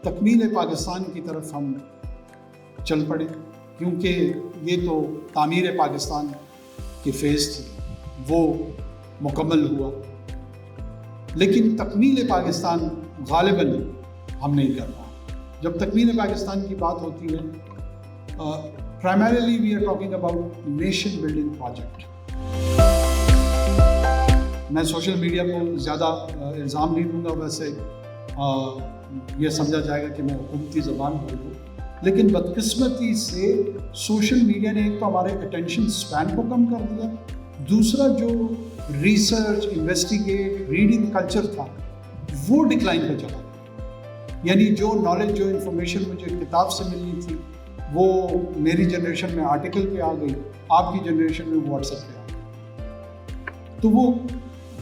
تکمیل پاکستان کی طرف ہم چل پڑے، کیونکہ یہ تو تعمیر پاکستان کی فیز تھی، وہ مکمل ہوا، لیکن تکمیل پاکستان غالباً ہم نہیں کر پائے۔ جب تکمیل پاکستان کی بات ہوتی ہے، primarily we are talking about nation building project۔ میں سوشل میڈیا کو زیادہ الزام نہیں دوں گا، ویسے یہ سمجھا جائے گا کہ میں حکومتی زبان بول رہا ہوں، لیکن بدقسمتی سے سوشل میڈیا نے ایک تو ہمارے اٹینشن سپین کو کم کر دیا، دوسرا جو ریسرچ، انویسٹیگیٹ، ریڈنگ کلچر تھا وہ ڈکلائن پہ چلا گیا۔ یعنی جو نالج، جو انفارمیشن مجھے کتاب سے ملنی تھی وہ میری جنریشن میں آرٹیکل پہ آ گئی، آپ کی جنریشن میں واٹس ایپ پہ آ گئی، تو وہ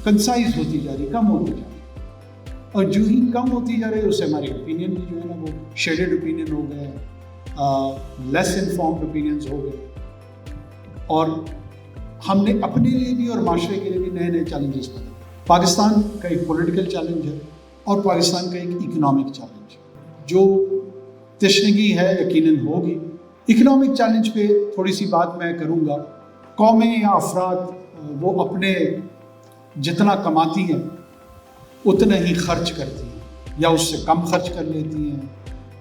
کنسائز ہوتی جا رہی، کم ہوتی جا رہی، اور جو ہی کم ہوتی جا رہی اس سے ہماری اوپینین بھی جو ہے نا وہ شیڈڈ اوپینین ہو گئے، لیس انفارمڈ اوپینینز ہو گئے، اور ہم نے اپنے لیے بھی اور معاشرے کے لیے بھی نئے نئے چیلنجز بنائے۔ پاکستان کا ایک پولیٹیکل چیلنج ہے اور پاکستان کا ایک اکنامک چیلنج ہے، جو تشنگی ہے یقیناً ہوگی۔ اکنامک چیلنج پہ تھوڑی سی بات میں کروں گا۔ قومیں یا افراد وہ اپنے جتنا کماتی ہیں اتنا ہی خرچ کرتی ہیں یا اس سے کم خرچ کر لیتی ہیں۔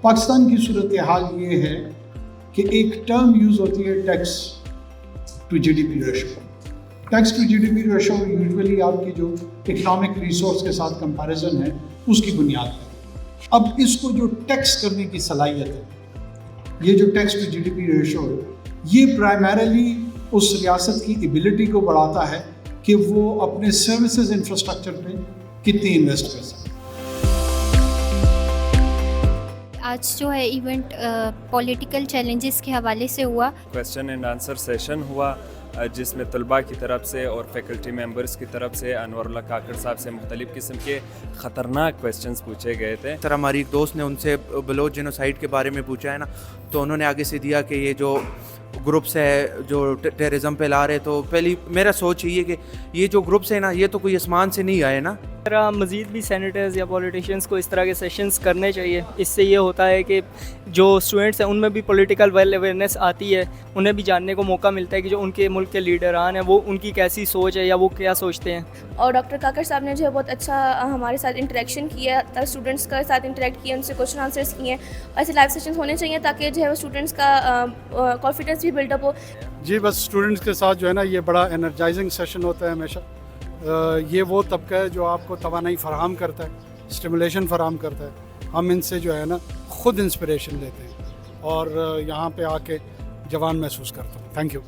پاکستان کی صورتحال یہ ہے کہ ایک ٹرم یوز ہوتی ہے tax to G D P ratio. Tax to G D P ratio usually آپ کی جو اکنامک ریسورس کے ساتھ کمپیریزن ہے اس کی بنیاد پر۔ اب اس کو جو ٹیکس کرنے کی صلاحیت ہے، یہ جو tax to G D P ratio ہے، یہ پرائمریلی اس ریاست کی ایبلٹی کو بڑھاتا ہے کہ وہ اپنے سروسز انفراسٹرکچر پہ کتنی انویسٹ کر سکتے۔ آج جو ہے ایونٹ پولیٹیکل چیلنجز کے حوالے سے ہوا، کویسچن اینڈ آنسر سیشن ہوا جس میں طلباء کی طرف سے اور فیکلٹی ممبرس کی طرف سے انور اللہ کاکڑ صاحب سے مختلف قسم کے خطرناک کویسچنز پوچھے گئے تھے۔ سر ہماری ایک دوست نے ان سے بلوچ جینوسائیڈ کے بارے میں پوچھا ہے نا، تو انہوں نے آگے سے دیا کہ یہ جو گروپس ہے جو ٹیررزم پہ لا رہے، تو پہلی میرا سوچ یہ ہے کہ یہ جو گروپس ہیں نا یہ تو کوئی آسمان سے نہیں آئے نا۔ مزید بھی سینیٹرز یا پولیٹیشینس کو اس طرح کے سیشنز کرنے چاہیے۔ اس سے یہ ہوتا ہے کہ جو اسٹوڈنٹس ہیں ان میں بھی پولیٹیکل ویل اویئرنیس آتی ہے، انہیں بھی جاننے کو موقع ملتا ہے کہ جو ان کے ملک کے لیڈران ہیں وہ ان کی کیسی سوچ ہے یا وہ کیا سوچتے ہیں۔ اور ڈاکٹر کاکڑ صاحب نے جو ہے بہت اچھا ہمارے ساتھ انٹریکشن کیا، اسٹوڈنٹس کے ساتھ انٹریکٹ کیا، ان سے کوشچن آنسرس کیے۔ ایسے لائیو سیشنز ہونے چاہیے تاکہ جو ہے وہ اسٹوڈنٹس کا کانفیڈنس بھی بلڈ اپ ہو۔ جی بس اسٹوڈنٹس کے ساتھ جو ہے نا یہ بڑا انرجائزنگ سیشن ہوتا ہے ہمیشہ۔ یہ وہ طبقہ ہے جو آپ کو توانائی فراہم کرتا ہے، اسٹیمولیشن فراہم کرتا ہے۔ ہم ان سے جو ہے نا خود انسپریشن لیتے ہیں اور یہاں پہ آ کے جوان محسوس کرتا ہوں۔ Thank you.